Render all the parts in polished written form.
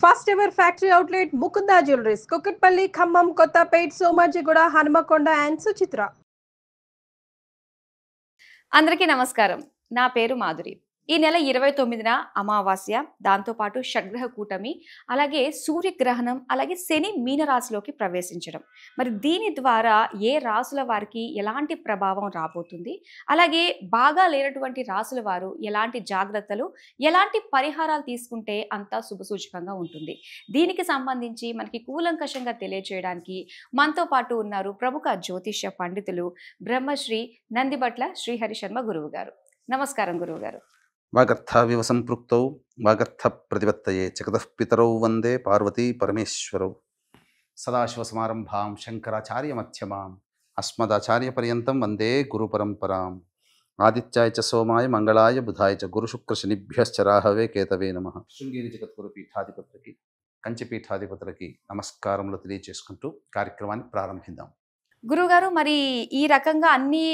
First ever factory outlet Mukunda jewelleries Kukatpally, Khammam, Kothapet, Somajiguda, Hanamkonda and Suchitra. అందరికీ నమస్కారం. నా పేరు మాధురి. ఈ నెల 29న అమావాస్య, దాంతోపాటు షడ్గ్రహ కూటమి, అలాగే సూర్యగ్రహణం, అలాగే శని మీనరాశిలోకి ప్రవేశించడం. మరి దీని ద్వారా ఏ రాసుల వారికి ఎలాంటి ప్రభావం రాబోతుంది, అలాగే బాగా లేనటువంటి రాసుల వారు ఎలాంటి జాగ్రత్తలు, ఎలాంటి పరిహారాలు తీసుకుంటే అంతా శుభసూచకంగా ఉంటుంది. దీనికి సంబంధించి మనకి కూలంకషంగా తెలియజేయడానికి మనతో పాటు ఉన్నారు ప్రముఖ జ్యోతిష్య పండితులు బ్రహ్మశ్రీ నందిబట్ల శ్రీహరి శర్మ గురువు గారు. నమస్కారం గురువు గారు. వాగర్థావివ సంపృక్తౌ వాగర్థ ప్రతిపత్తయే జగతః పితరౌ వందే పార్వతీ పరమేశ్వరౌ. సదాశివసమారంభాం శంకరాచార్య మధ్యమాం అస్మదాచార్య పర్యంతం వందే గురు పరంపరాం. ఆదిత్యాయ చ సోమాయ మంగళాయ బుధాయ చ గురుశుక్ర శనిభ్యశ్చ రాహవే కేతవే నమః. శృంగేరి జగద్గురు పీఠాధిపతులకి, కంచి పీఠాధిపతులకి నమస్కారములు తెలియజేసుకుంటూ కార్యక్రమాన్ని ప్రారంభిద్దాం. గురువుగారు, మరి ఈ రకంగా అన్ని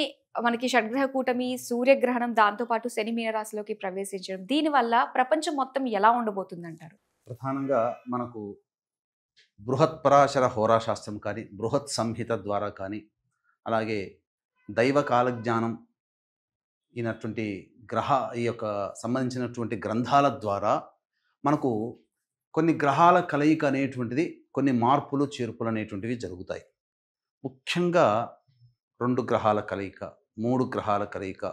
మనకి షడ్గ్రహ కూటమి, సూర్యగ్రహణం, దాంతోపాటు శని మీనరాశిలోకి ప్రవేశించడం, దీనివల్ల ప్రపంచం మొత్తం ఎలా ఉండబోతుందంటారు? ప్రధానంగా మనకు బృహత్ పరాశర హోరాశాస్త్రం కానీ, బృహత్ సంహిత ద్వారా కానీ, అలాగే దైవ కాలజ్ఞానం అయినటువంటి ఈ యొక్క సంబంధించినటువంటి గ్రంథాల ద్వారా మనకు కొన్ని గ్రహాల కలయిక అనేటువంటిది, కొన్ని మార్పులు చేర్పులు అనేటువంటివి జరుగుతాయి. ముఖ్యంగా 2 గ్రహాల కలయిక, 3 గ్రహాల కలయిక,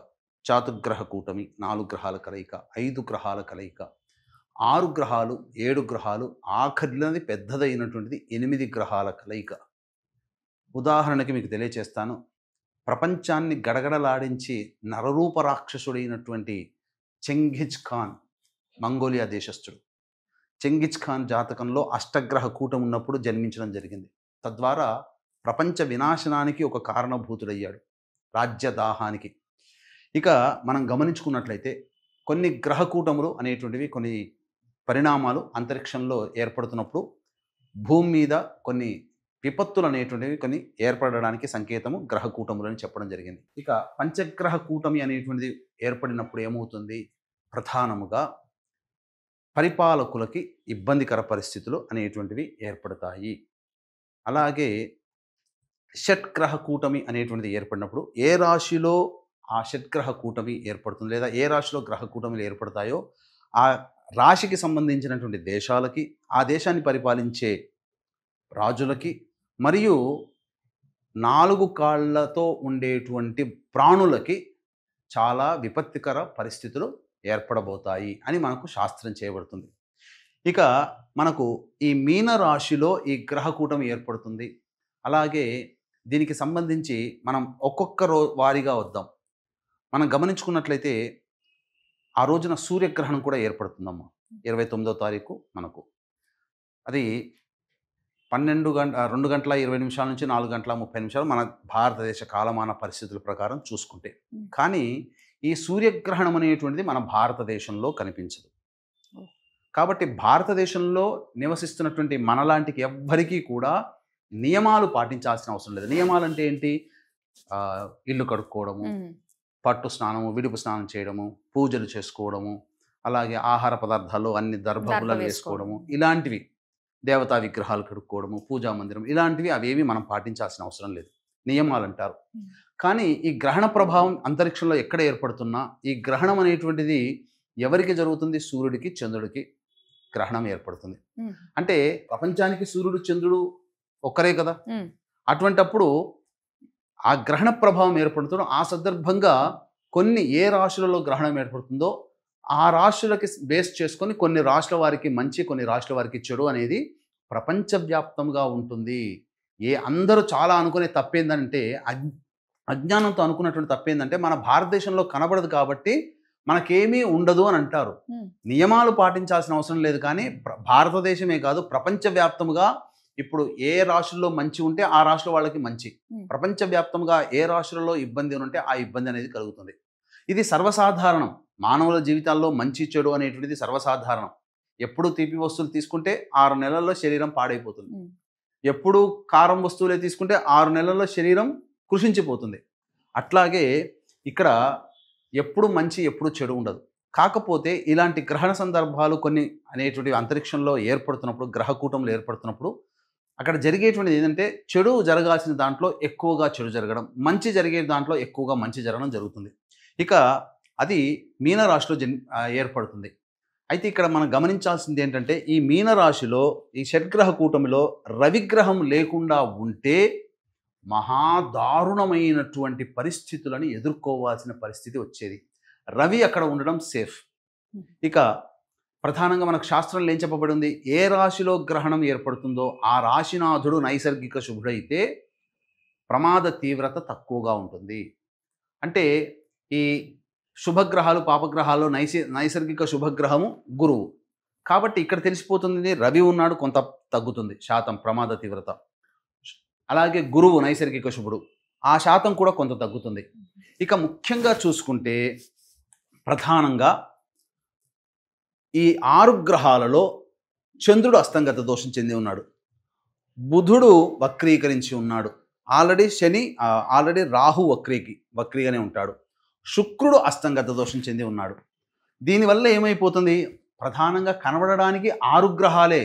చాతుర్గ్రహ కూటమి, 4 గ్రహాల కలయిక, 5 గ్రహాల కలయిక, 6 గ్రహాలు, 7 గ్రహాలు, ఆఖరిలోది పెద్దదైనటువంటిది 8 గ్రహాల కలయిక. ఉదాహరణకి మీకు తెలియచేస్తాను. ప్రపంచాన్ని గడగడలాడించి నరరూప రాక్షసుడైనటువంటి Genghis Khan, Mongolia దేశస్థుడు. Genghis Khan జాతకంలో అష్టగ్రహ కూటమి ఉన్నప్పుడు జన్మించడం జరిగింది. తద్వారా ప్రపంచ వినాశనానికి ఒక కారణభూతుడయ్యాడు, రాజ్యదాహానికి. ఇక మనం గమనించుకున్నట్లయితే కొన్ని గ్రహ కూటములు అనేటువంటివి, కొన్ని పరిణామాలు అంతరిక్షంలో ఏర్పడుతున్నప్పుడు భూమి మీద కొన్ని విపత్తులు అనేటువంటివి కొన్ని ఏర్పడడానికి సంకేతము గ్రహ కూటములు అని చెప్పడం జరిగింది. ఇక పంచగ్రహ కూటమి అనేటువంటిది ఏర్పడినప్పుడు ఏమవుతుంది? ప్రధానముగా పరిపాలకులకి ఇబ్బందికర పరిస్థితులు అనేటువంటివి ఏర్పడతాయి. అలాగే షట్గ్రహ కూటమి అనేటువంటిది ఏర్పడినప్పుడు ఏ రాశిలో ఆ షట్గ్రహ కూటమి ఏర్పడుతుంది, లేదా ఏ రాశిలో గ్రహ కూటమిలు ఏర్పడతాయో ఆ రాశికి సంబంధించినటువంటి దేశాలకి, ఆ దేశాన్ని పరిపాలించే రాజులకి, మరియు 4 కాళ్ళతో ఉండేటువంటి ప్రాణులకి చాలా విపత్తికర పరిస్థితులు ఏర్పడబోతాయి అని మనకు శాస్త్రం చేయబడుతుంది. ఇక మనకు ఈ మీన రాశిలో ఈ గ్రహ కూటమి ఏర్పడుతుంది. అలాగే దీనికి సంబంధించి మనం ఒక్కొక్క వారిగా వద్దాం. మనం గమనించుకున్నట్లయితే ఆ రోజున సూర్యగ్రహణం కూడా ఏర్పడుతుందమ్మా. 29వ తారీఖు మనకు అది 2 గంటల 20 నిమిషాల నుంచి 4 గంటల 30 నిమిషాలు మన భారతదేశ కాలమాన పరిస్థితుల ప్రకారం చూసుకుంటే. కానీ ఈ సూర్యగ్రహణం అనేటువంటిది మన భారతదేశంలో కనిపించదు. కాబట్టి భారతదేశంలో నివసిస్తున్నటువంటి మనలాంటికి ఎవ్వరికీ కూడా నియమాలు పాటించాల్సిన అవసరం లేదు. నియమాలు అంటే ఏంటి? ఇల్లు కడుక్కోవడము, పట్టు స్నానము, విడుపు స్నానం చేయడము, పూజలు చేసుకోవడము, అలాగే ఆహార పదార్థాలు అన్ని దర్భపులను వేసుకోవడము, ఇలాంటివి, దేవతా విగ్రహాలు కడుక్కోవడము, పూజా మందిరం, ఇలాంటివి అవేవి మనం పాటించాల్సిన అవసరం లేదు. నియమాలు అంటారు. కానీ ఈ గ్రహణ ప్రభావం అంతరిక్షంలో ఎక్కడ ఏర్పడుతున్నా ఈ గ్రహణం అనేటువంటిది ఎవరికి జరుగుతుంది? సూర్యుడికి, చంద్రుడికి గ్రహణం ఏర్పడుతుంది. అంటే ప్రపంచానికి సూర్యుడు, చంద్రుడు ఒక్కరే కదా. అటువంటప్పుడు ఆ గ్రహణ ప్రభావం ఏర్పడుతుందో ఆ సందర్భంగా కొన్ని ఏ రాశులలో గ్రహణం ఏర్పడుతుందో ఆ రాశులకి బేస్ చేసుకొని కొన్ని రాశుల వారికి మంచి, కొన్ని రాశుల వారికి చెడు అనేది ప్రపంచవ్యాప్తంగా ఉంటుంది. అందరూ చాలా అనుకునే తప్పేందంటే, అజ్ఞానంతో అనుకున్నటువంటి తప్పేందంటే, మన భారతదేశంలో కనబడదు కాబట్టి మనకేమీ ఉండదు అని అంటారు. నియమాలు పాటించాల్సిన అవసరం లేదు. కానీ భారతదేశమే కాదు, ప్రపంచవ్యాప్తంగా ఇప్పుడు ఏ రాశుల్లో మంచి ఉంటే ఆ రాశుల వాళ్ళకి మంచి, ప్రపంచవ్యాప్తంగా ఏ రాశులలో ఇబ్బంది ఉంటే ఆ ఇబ్బంది అనేది కలుగుతుంది. ఇది సర్వసాధారణం. మానవుల జీవితాల్లో మంచి చెడు అనేటువంటిది సర్వసాధారణం. ఎప్పుడు తీపి వస్తువులు తీసుకుంటే 6 నెలల్లో శరీరం పాడైపోతుంది. ఎప్పుడు కారం వస్తువులే తీసుకుంటే 6 నెలల్లో శరీరం కృషించిపోతుంది. అట్లాగే ఇక్కడ ఎప్పుడు మంచి, ఎప్పుడు చెడు ఉండదు. కాకపోతే ఇలాంటి గ్రహణ సందర్భాలు కొన్ని అనేటువంటి అంతరిక్షంలో ఏర్పడుతున్నప్పుడు, గ్రహకూటములు ఏర్పడుతున్నప్పుడు అక్కడ జరిగేటువంటిది ఏంటంటే చెడు జరగాల్సిన దాంట్లో ఎక్కువగా చెడు జరగడం, మంచి జరిగే దాంట్లో ఎక్కువగా మంచి జరగడం జరుగుతుంది. ఇక అది మీనరాశిలో ఏర్పడుతుంది. అయితే ఇక్కడ మనం గమనించాల్సింది ఏంటంటే ఈ మీనరాశిలో ఈ షడ్గ్రహ కూటమిలో రవిగ్రహం లేకుండా ఉంటే మహాదారుణమైనటువంటి పరిస్థితులను ఎదుర్కోవాల్సిన పరిస్థితి వచ్చేది. రవి అక్కడ ఉండడం సేఫ్. ఇక ప్రధానంగా మనకు శాస్త్రంలో ఏం చెప్పబడి ఉంది, ఏ రాశిలో గ్రహణం ఏర్పడుతుందో ఆ రాశినాథుడు నైసర్గిక శుభుడైతే ప్రమాద తీవ్రత తక్కువగా ఉంటుంది. అంటే ఈ శుభగ్రహాలు పాపగ్రహాల్లో నైసర్గిక శుభగ్రహము గురువు కాబట్టి ఇక్కడ తెలిసిపోతుంది రవి ఉన్నాడు, కొంత తగ్గుతుంది శాతం ప్రమాద తీవ్రత. అలాగే గురువు నైసర్గిక శుభుడు, ఆ శాతం కూడా కొంత తగ్గుతుంది. ఇక ముఖ్యంగా చూసుకుంటే ప్రధానంగా ఈ 6 గ్రహాలలో చంద్రుడు అస్తంగత దోషం చెంది ఉన్నాడు, బుధుడు వక్రీకరించి ఉన్నాడు, ఆల్రెడీ రాహు వక్రీగానే ఉంటాడు, శుక్రుడు అస్తంగత దోషం చెంది ఉన్నాడు. దీనివల్ల ఏమైపోతుంది, ప్రధానంగా కనబడడానికి 6 గ్రహాలే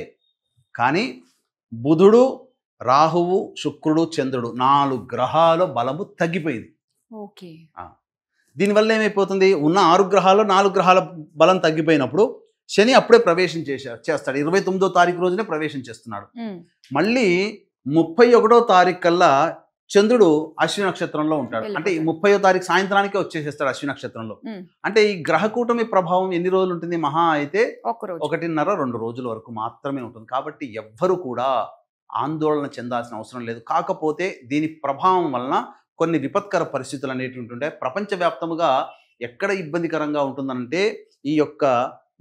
కానీ బుధుడు, రాహువు, శుక్రుడు, చంద్రుడు 4 గ్రహాల బలము తగ్గిపోయింది. ఓకే. దీనివల్ల ఏమైపోతుంది, ఉన్న 6 గ్రహాల్లో 4 గ్రహాల బలం తగ్గిపోయినప్పుడు శని అప్పుడే ప్రవేశం చేస్తాడు. 29వ తారీఖు రోజునే ప్రవేశం చేస్తున్నాడు. మళ్ళీ 31వ తారీఖు కల్లా చంద్రుడు అశ్విని నక్షత్రంలో ఉంటాడు. అంటే 30వ తారీఖు సాయంత్రానికే వచ్చేసేస్తాడు అశ్విని నక్షత్రంలో. అంటే ఈ గ్రహకూటమి ప్రభావం ఎన్ని రోజులు ఉంటుంది, మహా అయితే 1.5-2 రోజుల వరకు మాత్రమే ఉంటుంది. కాబట్టి ఎవ్వరు కూడా ఆందోళన చెందాల్సిన అవసరం లేదు. కాకపోతే దీని ప్రభావం వలన కొన్ని విపత్కర పరిస్థితులు అనేటువంటి ఉంటాయి. ప్రపంచవ్యాప్తముగా ఎక్కడ ఇబ్బందికరంగా ఉంటుందంటే ఈ యొక్క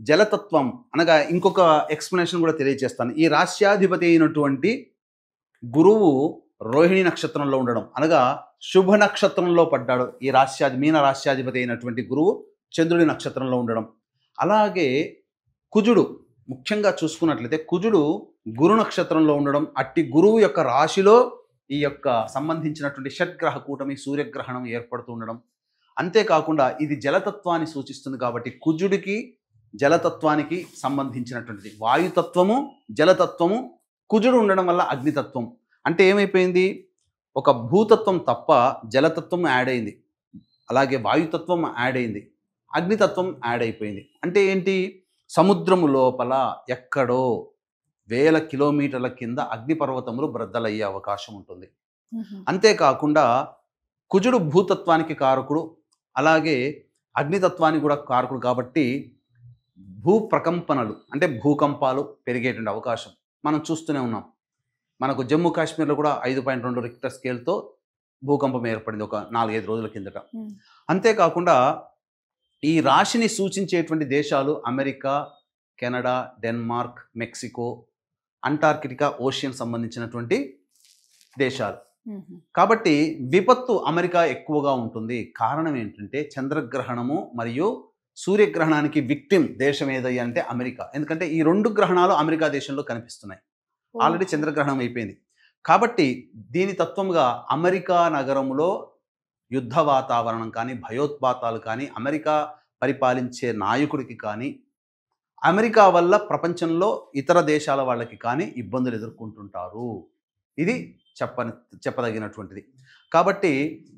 జలతత్వం అనగా ఇంకొక ఎక్స్ప్లెనేషన్ కూడా తెలియజేస్తాను. ఈ రాశ్యాధిపతి అయినటువంటి గురువు రోహిణి నక్షత్రంలో ఉండడం అనగా శుభ నక్షత్రంలో పడ్డాడు. ఈ మీన రాశ్యాధిపతి అయినటువంటి గురువు చంద్రుడి నక్షత్రంలో ఉండడం. అలాగే కుజుడు ముఖ్యంగా చూసుకున్నట్లయితే కుజుడు గురు నక్షత్రంలో ఉండడం, అట్టి గురువు యొక్క రాశిలో ఈ యొక్క సంబంధించినటువంటి షడ్గ్రహ కూటమి సూర్యగ్రహణం ఏర్పడుతూ ఉండడం. అంతేకాకుండా ఇది జలతత్వాన్ని సూచిస్తుంది కాబట్టి కుజుడికి జలతత్వానికి సంబంధించినటువంటిది వాయుతత్వము, జలతత్వము, కుజుడు ఉండడం వల్ల అగ్నితత్వం. అంటే ఏమైపోయింది, ఒక భూతత్వం తప్ప జలతత్వం యాడ్ అయింది, అలాగే వాయుతత్వం యాడ్ అయింది, అగ్నితత్వం యాడ్ అయిపోయింది. అంటే ఏంటి, సముద్రము లోపల ఎక్కడో 1000 కిలోమీటర్ల కింద అగ్నిపర్వతములు బ్రద్దలయ్యే అవకాశం ఉంటుంది. అంతేకాకుండా కుజుడు భూతత్వానికి కారకుడు, అలాగే అగ్నితత్వానికి కూడా కారకుడు కాబట్టి భూ ప్రకంపనలు అంటే భూకంపాలు పెరిగేటువంటి అవకాశం మనం చూస్తూనే ఉన్నాం. మనకు జమ్మూ కాశ్మీర్లో కూడా 5.2 రిక్టర్ స్కేల్తో భూకంపం ఏర్పడింది ఒక 4-5 రోజుల కిందట. అంతేకాకుండా ఈ రాశిని సూచించేటువంటి దేశాలు America, Canada, Denmark, Mexico, Antarctica ocean సంబంధించినటువంటి దేశాలు. కాబట్టి విపత్తు అమెరికా ఎక్కువగా ఉంటుంది. కారణం ఏంటంటే చంద్రగ్రహణము మరియు సూర్యగ్రహణానికి విక్టిమ్ దేశం ఏదయ్యా అంటే అమెరికా. ఎందుకంటే ఈ 2 గ్రహణాలు అమెరికా దేశంలో కనిపిస్తున్నాయి. ఆల్రెడీ చంద్రగ్రహణం అయిపోయింది కాబట్టి దీని తత్వంగా అమెరికా నగరంలో యుద్ధ వాతావరణం కానీ భయోత్పాతాలు కానీ అమెరికా పరిపాలించే నాయకుడికి కానీ అమెరికా వల్ల ప్రపంచంలో ఇతర దేశాల వాళ్ళకి కానీ ఇబ్బందులు ఎదుర్కొంటుంటారు. ఇది చెప్పదగినటువంటిది. కాబట్టి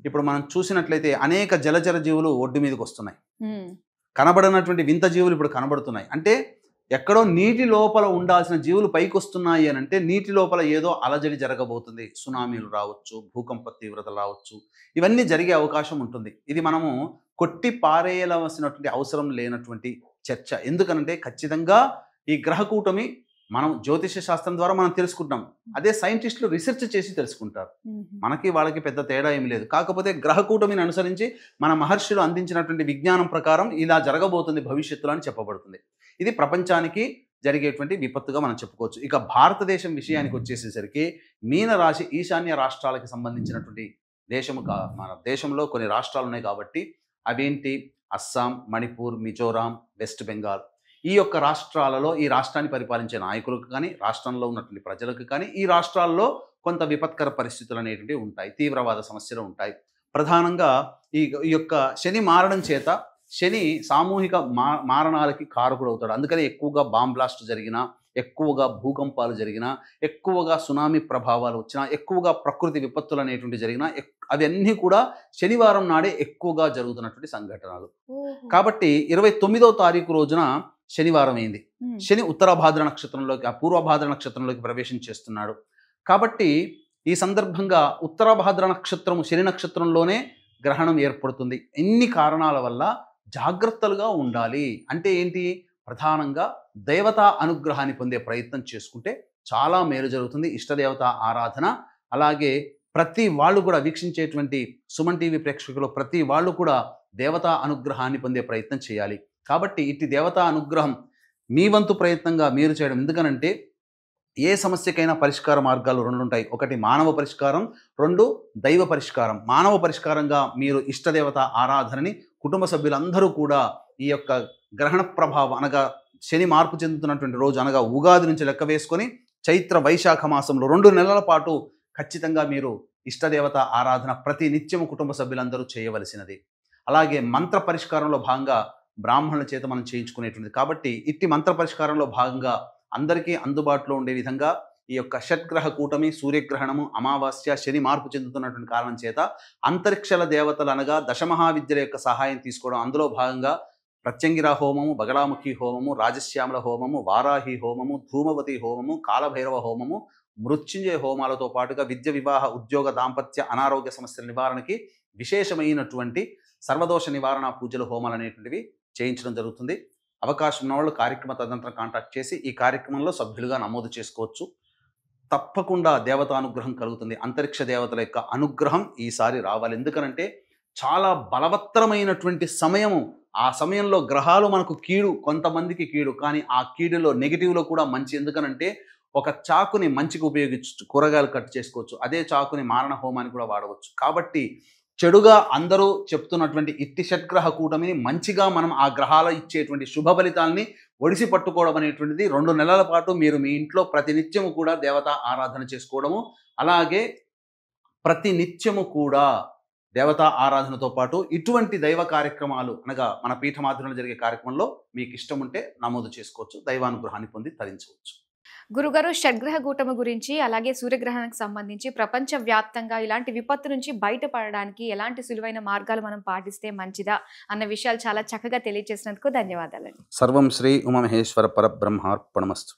ఇప్పుడు మనం చూసినట్లయితే అనేక జలచర జీవులు ఒడ్డు మీదకి వస్తున్నాయి, కనబడినటువంటి వింత జీవులు ఇప్పుడు కనబడుతున్నాయి. అంటే ఎక్కడో నీటి లోపల ఉండాల్సిన జీవులు పైకి వస్తున్నాయి అని అంటే నీటి లోపల ఏదో అలజడి జరగబోతుంది, సునామీలు రావచ్చు, భూకంప తీవ్రతలు రావచ్చు, ఇవన్నీ జరిగే అవకాశం ఉంటుంది. ఇది మనము కొట్టి పారేయవలసినటువంటి అవసరం లేనటువంటి చర్చ. ఎందుకనంటే ఖచ్చితంగా ఈ గ్రహకూటమి మనం జ్యోతిష శాస్త్రం ద్వారా మనం తెలుసుకుంటాం, అదే సైంటిస్టులు రీసెర్చ్ చేసి తెలుసుకుంటారు. మనకి వాళ్ళకి పెద్ద తేడా ఏమి లేదు. కాకపోతే గ్రహకూటమిని అనుసరించి మన మహర్షులు అందించినటువంటి విజ్ఞానం ప్రకారం ఇలా జరగబోతుంది భవిష్యత్తులో అని చెప్పబడుతుంది. ఇది ప్రపంచానికి జరిగేటువంటి విపత్తుగా మనం చెప్పుకోవచ్చు. ఇక భారతదేశం విషయానికి వచ్చేసేసరికి మీనరాశి ఈశాన్య రాష్ట్రాలకు సంబంధించినటువంటి మన దేశంలో కొన్ని రాష్ట్రాలు ఉన్నాయి కాబట్టి అవేంటి, అస్సాం, మణిపూర్, మిజోరాం, వెస్ట్ బెంగాల్. ఈ యొక్క రాష్ట్రాలలో ఈ రాష్ట్రాన్ని పరిపాలించే నాయకులకు కానీ రాష్ట్రంలో ఉన్నటువంటి ప్రజలకు కానీ ఈ రాష్ట్రాల్లో కొంత విపత్కర పరిస్థితులు అనేటువంటివి ఉంటాయి, తీవ్రవాద సమస్యలు ఉంటాయి. ప్రధానంగా ఈ యొక్క శని మారడం చేత శని సామూహిక మారణాలకి కారకుడు అవుతాడు. అందుకని ఎక్కువగా బాంబ్ బ్లాస్ట్ జరిగినా, ఎక్కువగా భూకంపాలు జరిగినా, ఎక్కువగా సునామీ ప్రభావాలు వచ్చినా, ఎక్కువగా ప్రకృతి విపత్తులు అనేటువంటి జరిగినా అవన్నీ కూడా శనివారం నాడే ఎక్కువగా జరుగుతున్నటువంటి సంఘటనలు. కాబట్టి 29వ తారీఖు రోజున శనివారం అయింది. శని ఉత్తరాభాద్ర నక్షత్రంలోకి, పూర్వభాద్ర నక్షత్రంలోకి ప్రవేశం చేస్తున్నాడు. కాబట్టి ఈ సందర్భంగా ఉత్తరాభాద్ర నక్షత్రము శని నక్షత్రంలోనే గ్రహణం ఏర్పడుతుంది. ఇన్ని కారణాల వల్ల జాగ్రత్తలుగా ఉండాలి. అంటే ఏంటి? ప్రధానంగా దేవతా అనుగ్రహాన్ని పొందే ప్రయత్నం చేసుకుంటే చాలా మేలు జరుగుతుంది. ఇష్టదేవత ఆరాధన, అలాగే ప్రతి వాళ్ళు కూడా వీక్షించేటువంటి సుమన్ టీవీ ప్రేక్షకులు ప్రతి వాళ్ళు కూడా దేవతా అనుగ్రహాన్ని పొందే ప్రయత్నం చేయాలి. కాబట్టి ఇట్టి దేవతా అనుగ్రహం మీ వంతు ప్రయత్నంగా మీరు చేయడం. ఎందుకనంటే ఏ సమస్యకైనా పరిష్కార మార్గాలు 2 ఉంటాయి. ఒకటి మానవ పరిష్కారం, 2 దైవ పరిష్కారం. మానవ పరిష్కారంగా మీరు ఇష్టదేవత ఆరాధనని కుటుంబ సభ్యులందరూ కూడా ఈ యొక్క గ్రహణ ప్రభావం అనగా శని మార్పు చెందుతున్నటువంటి రోజు అనగా ఉగాది నుంచి లెక్క వేసుకొని చైత్ర వైశాఖ మాసంలో 2 నెలల పాటు ఖచ్చితంగా మీరు ఇష్టదేవత ఆరాధన ప్రతి నిత్యము కుటుంబ సభ్యులందరూ చేయవలసినది. అలాగే మంత్ర పరిష్కారంలో భాగంగా బ్రాహ్మణుల చేత మనం చేయించుకునేటువంటిది. కాబట్టి ఇట్టి మంత్ర పరిష్కారంలో భాగంగా అందరికీ అందుబాటులో ఉండే విధంగా ఈ యొక్క షట్గ్రహ కూటమి, సూర్యగ్రహణము, అమావాస్య, శని మార్పు చెందుతున్నటువంటి కారణం చేత అంతరిక్షల దేవతలు అనగా దశమహావిద్యల యొక్క సహాయం తీసుకోవడం. అందులో భాగంగా ప్రత్యంగిర హోమము, బగలాముఖి హోమము, రాజశ్యామల హోమము, వారాహి హోమము, ధూమవతి హోమము, కాలభైరవ హోమము, మృత్యుంజయ హోమాలతో పాటుగా విద్య, వివాహ, ఉద్యోగ, దాంపత్య, అనారోగ్య సమస్యల నివారణకి విశేషమైనటువంటి సర్వదోష నివారణ పూజలు, హోమాలు అనేటువంటివి చేయించడం జరుగుతుంది. అవకాశం ఉన్న వాళ్ళు కార్యక్రమ తదనంతరం కాంటాక్ట్ చేసి ఈ కార్యక్రమంలో సభ్యులుగా నమోదు చేసుకోవచ్చు. తప్పకుండా దేవతానుగ్రహం కలుగుతుంది. అంతరిక్ష దేవతల యొక్క అనుగ్రహం ఈసారి రావాలి. ఎందుకనంటే చాలా బలవత్తరమైనటువంటి సమయము. ఆ సమయంలో గ్రహాలు మనకు కీడు, కొంతమందికి కీడు, కానీ ఆ కీడులో నెగిటివ్లో కూడా మంచి. ఎందుకనంటే ఒక చాకుని మంచికి ఉపయోగించవచ్చు, కూరగాయలు కట్ చేసుకోవచ్చు. అదే చాకుని మారణ హోమానికి కూడా వాడవచ్చు. కాబట్టి చెడుగా అందరూ చెప్తున్నటువంటి ఇట్టి షట్గ్రహ కూటమిని మంచిగా మనం ఆ గ్రహాల ఇచ్చేటువంటి శుభ ఫలితాలని ఒడిసి పట్టుకోవడం అనేటువంటిది 2 నెలల పాటు మీరు మీ ఇంట్లో ప్రతి నిత్యము కూడా దేవతా ఆరాధన చేసుకోవడము, అలాగే ప్రతి నిత్యము కూడా దేవతా ఆరాధనతో పాటు ఇటువంటి దైవ కార్యక్రమాలు అనగా మన పీఠమాధ్యంలో జరిగే కార్యక్రమంలో మీకు ఇష్టం ఉంటే నమోదు చేసుకోవచ్చు. దైవానుగ్రహాన్ని పొంది తరించవచ్చు. గురుగారు, షడ్గ్రహ కూటమి గురించి అలాగే సూర్యగ్రహణానికి సంబంధించి ప్రపంచ వ్యాప్తంగా ఇలాంటి విపత్తు నుంచి బయటపడడానికి ఎలాంటి సులువైన మార్గాలు మనం పాటిస్తే మంచిదా అన్న విషయాలు చాలా చక్కగా తెలియజేసినందుకు ధన్యవాదాలండి. సర్వం శ్రీ ఉమామహేశ్వర పరబ్రహ్మార్పణమస్తు.